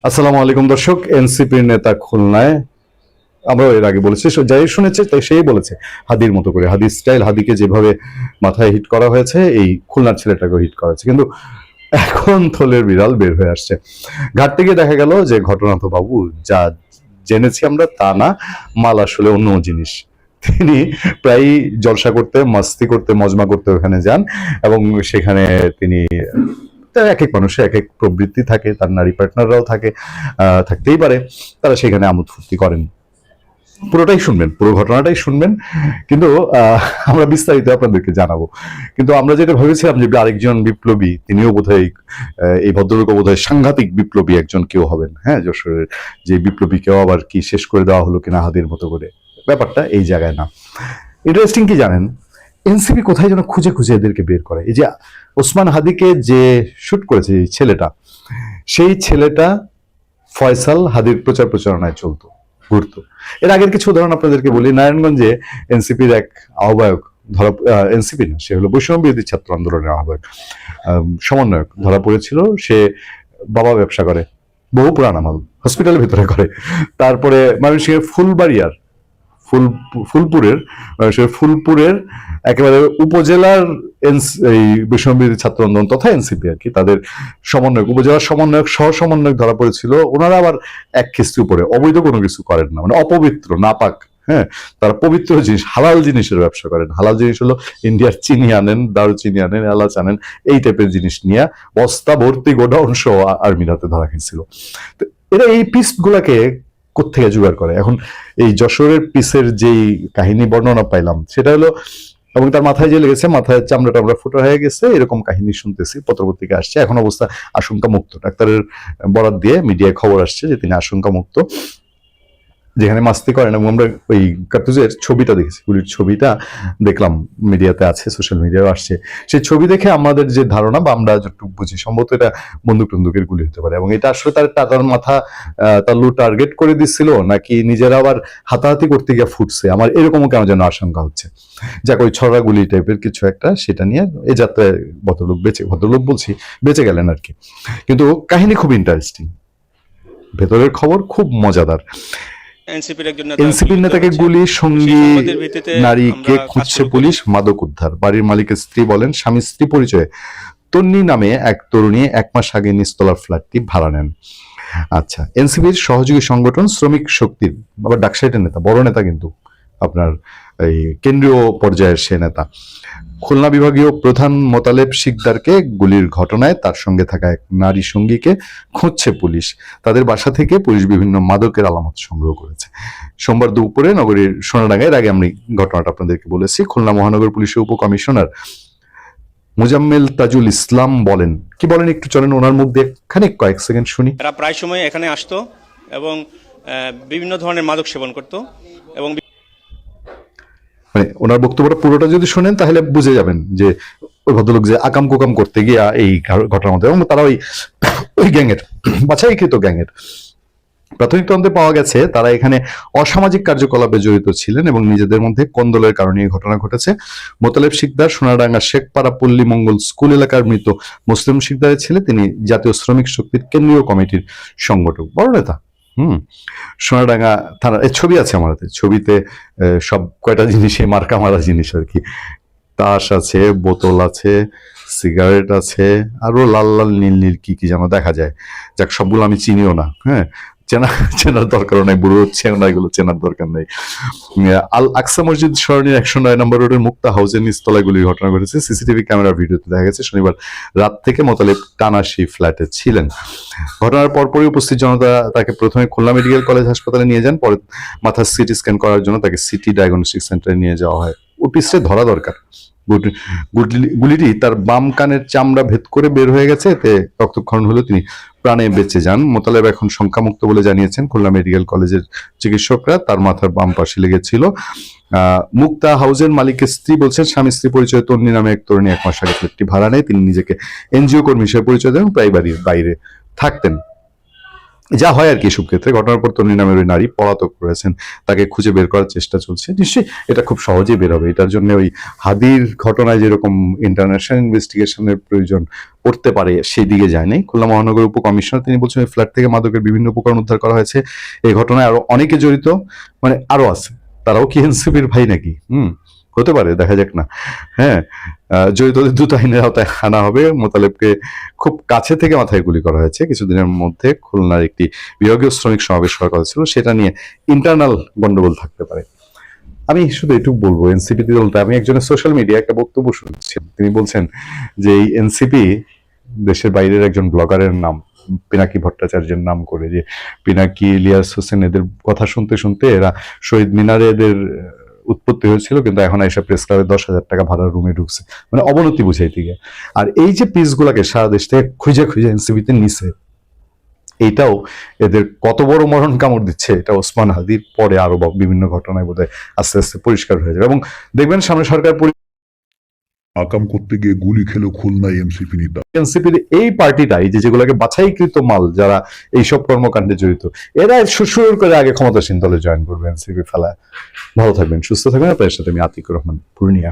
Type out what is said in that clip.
আসসালামু আলাইকুম দর্শক। এনসিপির নেতা খুলনায়, আমরা এর আগে বলেছি, যাই শুনেছে তাই সেই বলেছে হাদির মতো করে, হাদির স্টাইল, হাদিকে যেভাবে মাথায় হিট করা হয়েছে এই খুলনার ছেলেটাকেও হিট করা হয়েছে। কিন্তু এখন থলের বিড়াল বের হয়ে আসছে। ঘাটতে গিয়ে দেখা গেল যে ঘটনা তো বাবু যা জেনেছি আমরা তা না, মাল আসলে অন্য জিনিস। তিনি প্রায় জলসা করতে, মাস্তি করতে, মজমা করতে ওখানে যান এবং সেখানে তিনি, এক এক মানুষের এক এক প্রবৃত্তি থাকে, তার নারী পার্টনাররাও থাকে, থাকতেই পারে, তারা সেখানে আমোদ ফুর্তি করেন। পুরোটাই শুনবেন, পুরো ঘটনাটাই শুনবেন, কিন্তু আমরা বিস্তারিত আপনাদেরকে জানাবো। কিন্তু আমরা যেটা ভেবেছিলাম যে আরেকজন বিপ্লবী, তিনিও বোধহয় এই ভদ্রলোক বোধহয় সাংঘাতিক বিপ্লবী একজন কেউ হবেন, হ্যাঁ, যশোরের যে বিপ্লবী কেউ আবার কি শেষ করে দেওয়া হলো কিনা হাদির মতো করে, ব্যাপারটা এই জায়গায় না। ইন্টারেস্টিং কি জানেন, এনসিপি কোথায় যেন খুঁজে খুঁজে এদেরকে বের করে। এই যে ওসমান হাদিকে যে শুট করেছে এই ছেলেটা, সেই ছেলেটা ফয়সাল হাদির প্রচার প্রচারণায় চলতো, ঘুরতো। এর আগের কিছু উদাহরণ আপনাদেরকে বলি। নারায়ণগঞ্জে এনসিপির এক আহ্বায়ক ধরা, এনসিপি না, সে হলো বৈষম্য বিরোধী ছাত্র আন্দোলনের আহ্বায়ক, সমন্বয়ক ধরা পড়েছিল। সে বাবা ব্যবসা করে, বহু পুরান আমল, হসপিটালের ভিতরে করে। তারপরে ময়মনসিংহের ফুলবাড়িয়ার ফুলপুরের ফুলপুরের একেবারে উপজেলার এই বৈষম্যবিরোধী ছাত্র আন্দোলন তথা এনসিপি আর কি, তাদের সমন্বয়ক, উপজেলার সমন্বয়ক, সহ সমন্বয়ক ধরা পড়েছিল। ওনারা আবার এক খিস্তি উপরে অবৈধ কোনো কিছু করেন না, মানে অপবিত্র, নাপাক, হ্যাঁ, তারা পবিত্র জিনিস, হালাল জিনিসের ব্যবসা করেন। হালাল জিনিস হলো ইন্ডিয়ার চিনি আনেন, দারুচিনি আনেন, এলাচ আনেন, এই টাইপের জিনিস নিয়ে বস্তা ভর্তি গোডাউন সহ আর্মির হাতে ধরা খেয়েছিল। তো এরা এই পিস গুলাকে কোত্থেকে জোগাড় করে? এখন এই যশোরের পিসের যেই কাহিনী বর্ণনা পাইলাম সেটা হলো, এবং তার মাথায় যে লেগেছে, মাথায় চামড়া টামড়া ফুটো হয়ে গেছে, এরকম কাহিনী শুনতেছি, পত্রপত্রিকা আসছে। এখন অবস্থা আশঙ্কা মুক্ত, ডাক্তারের বরাত দিয়ে মিডিয়ায় খবর আসছে যে তিনি আশঙ্কা মুক্ত, যেখানে মাস্তি করেন। এবং আমরা ওই কার্তুজের ছবিটা দেখেছি, গুলির ছবিটা দেখলাম, মিডিয়াতে আছে, সোশ্যাল মিডিয়ায় আসছে। সেই ছবি দেখে আমাদের যে ধারণা বা আমরা যতটুকু বুঝি, সম্ভবত এটা বন্দুক টন্দুকের গুলি হতে পারে। এবং এটা আসলে তার মাথা তাল্লু টার্গেট করে দিচ্ছিল, নাকি নিজেরা আবার হাতাহাতি করতে গিয়ে ফুটছে, আমার এরকমও কেন যেন আশঙ্কা হচ্ছে। যাক, ওই ছড়া গুলি টাইপের কিছু একটা, সেটা নিয়ে এই যাত্রায় ভদ্রলোক বলছি বেঁচে গেলেন আর কি। কিন্তু কাহিনী খুব ইন্টারেস্টিং, ভেতরের খবর খুব মজাদার। এনসিপির নেতাকে গুলি, সঙ্গী নারীকে খুঁজছে পুলিশ, মাদক উদ্ধার। বাড়ির মালিকের স্ত্রী বলেন, স্বামী স্ত্রী পরিচয়ে তন্নি নামে এক তরুণী 1 মাস আগে নিচতলার ফ্ল্যাটটি ভাড়া নেন। আচ্ছা, এনসিপির সহযোগী সংগঠন শ্রমিক শক্তির, আবার ডাকসাইটের নেতা, বড় নেতা কিন্তু, আপনার এই কেন্দ্রীয় পর্যায়ের সে নেতা। খুলনা বিভাগীয় প্রধান মোতালেব শিকদারকে গুলির ঘটনায় তার সঙ্গে থাকা এক নারী সঙ্গীকে খুঁজছে পুলিশ। তাদের বাসা থেকে পুলিশ বিভিন্ন মাদকের আলামত সংগ্রহ করেছে। সোমবার দুপুরে নগরীর সোনাডাঙ্গায়, আগে আমি ঘটনাটা আপনাদেরকে বলেছি, খুলনা মহানগর পুলিশের উপকমিশনার মুজাম্মেল তাজুল ইসলাম বলেন, কি বলেন একটু চলেন ওনার মুখ দিয়ে কয়েক সেকেন্ড শুনি। এরা প্রায় সময় এখানে আসতো এবং বিভিন্ন ধরনের মাদক সেবন করত। এবং মানে ওনার বক্তব্যটা পুরোটা যদি শুনেন তাহলে বুঝে যাবেন যে ওই ভদ্রলোক যে আকাম কুকাম করতে গিয়া এই ঘটনার মধ্যে, এবং তারা ওই গ্যাংয়ের, বাছাইকৃত গ্যাংয়ের। প্রাথমিক তদন্তে পাওয়া গেছে তারা এখানে অসামাজিক কার্যকলাপে জড়িত ছিলেন এবং নিজেদের মধ্যে কোন্দলের কারণে এই ঘটনা ঘটেছে। মোতালেব শিকদার সোনাডাঙ্গা শেখপাড়া পল্লী মঙ্গল স্কুল এলাকার মৃত মুসলিম শিকদারের ছেলে। তিনি জাতীয় শ্রমিক শক্তির কেন্দ্রীয় কমিটির সংগঠক, বড় নেতা। সোনাডাঙ্গা থানা, এই ছবি আছে আমার হাতে, ছবিতে সব কয়টা জিনিসে মার্কা মারা জিনিস আর কি। তাস আছে, বোতল আছে, সিগারেট আছে, আরো লাল লাল নীল নীল কি কি যেন দেখা যায়। যাক, সবগুলো আমি চিনিও না, হ্যাঁ, চেনার দরকারও নাই, বুড়ো হচ্ছে না, এগুলো চেনার দরকার নেই। আল আকসা মসজিদ সরণির 109 নম্বর রোডের মুক্তা হাউসের নিচতলায় গুলির ঘটনা ঘটেছে। সিসিটিভি ক্যামেরার ভিডিওতে দেখা গেছে শনিবার রাত থেকে মোতালেব টানা সেই ফ্ল্যাটে ছিলেন। ঘটনার পরপরই উপস্থিত জনতা তাকে প্রথমে খুলনা মেডিকেল কলেজ হাসপাতালে নিয়ে যান, পরে মাথার সিটি স্ক্যান করার জন্য তাকে সিটি ডায়াগনস্টিক সেন্টারে নিয়ে যাওয়া হয়। ওই পিসে ধরা দরকার। গুলিটি তার বাম কানের চামড়া ভেদ করে বের হয়ে গেছে, এতে রক্তক্ষরণ হলেও তিনি প্রাণে বেঁচে যান। মোতালেব এখন শঙ্কামুক্ত বলে জানিয়েছেন খুলনা মেডিকেল কলেজের চিকিৎসকরা। তার মাথার বাম পাশে লেগেছিল। মুক্তা হাউসের মালিকের স্ত্রী বলছেন, স্বামী স্ত্রী পরিচয় তন্নি নামে এক তরুণী 1 মাস আগে ফ্ল্যাটটি ভাড়া নেয়। তিনি নিজেকে এনজিও কর্মী হিসেবে পরিচয় দেন, প্রায় বাড়ির বাইরে থাকতেন। যা হয় আর কি এসব ক্ষেত্রে। ঘটনার পর তন্নি নামের ওই নারী পলাতক রয়েছেন, তাকে খুঁজে বের করার চেষ্টা চলছে। নিশ্চয়ই এটা খুব সহজেই বের হবে। এটার জন্য ওই হাদির ঘটনায় যেরকম ইন্টারন্যাশনাল ইনভেস্টিগেশনের প্রয়োজন পড়তে পারে সেই দিকে যায় নাই। খুলনা মহানগর উপকমিশনার তিনি বলছেন ওই ফ্ল্যাট থেকে মাদকের বিভিন্ন উপকরণ উদ্ধার করা হয়েছে। এই ঘটনায় আরো অনেকে জড়িত, মানে আরো আছে। তারাও কি এনসিপির ভাই নাকি? হতে পারে, দেখা যাক না। হ্যাঁ, জড়িতদের দ্রুত আইনের আওতায় আনা হবে। মোতালেবকে খুব কাছে থেকে মাথায় গুলি করা হয়েছে। কিছুদিনের মধ্যে খুলনার একটি বিভাগীয় শ্রমিক সমাবেশ করার কথা ছিল, সেটা নিয়ে ইন্টারনাল গন্ডগোল থাকতে পারে। আমি শুধু এটুকু বলবো, এনসিপি দলটা, আমি একজনের সোশ্যাল মিডিয়া একটা বক্তব্য শুনছি, তিনি বলছেন যে এই এনসিপি দেশের বাইরের একজন ব্লগারের নাম, পিনাকি ভট্টাচার্যের নাম করে, যে পিনাকি, ইলিয়াস হোসেন এদের কথা শুনতে শুনতে এরা শহীদ মিনারে এদের উৎপত্তি হয়েছিল, কিন্তু এখন এসে প্রেস ক্লাবে 10,000 টাকা ভাড়ার রুমে ঢুকছে, মানে অবনতি বুঝাইতে গিয়ে। আর এই যে পিসগুলাকে সারা দেশ থেকে খুঁজে খুঁজে এনসিপিতে নিছে, এইটাও এদের কত বড় মরণ কামড় দিচ্ছে, এটা ওসমান হাদির পরে আরো বিভিন্ন ঘটনায় বোধহয় আস্তে আস্তে পরিষ্কার হয়ে যাবে। এবং দেখবেন সামনে সরকার আকাম করতে গিয়ে গুলি খেলো খুলনা এমসিপি নেতা। এনসিপির এই পার্টিটা, এই যে যেগুলোকে বাছাইকৃত মাল যারা এইসব কর্মকাণ্ডে জড়িত, এরা সুর করে আগে ক্ষমতাসীন দলে জয়েন করবে এনসিপি ফেলা। ভালো থাকবেন, সুস্থ থাকবেন। আপনার সাথে আমি আতিকুর রহমান, পূর্ণিয়া।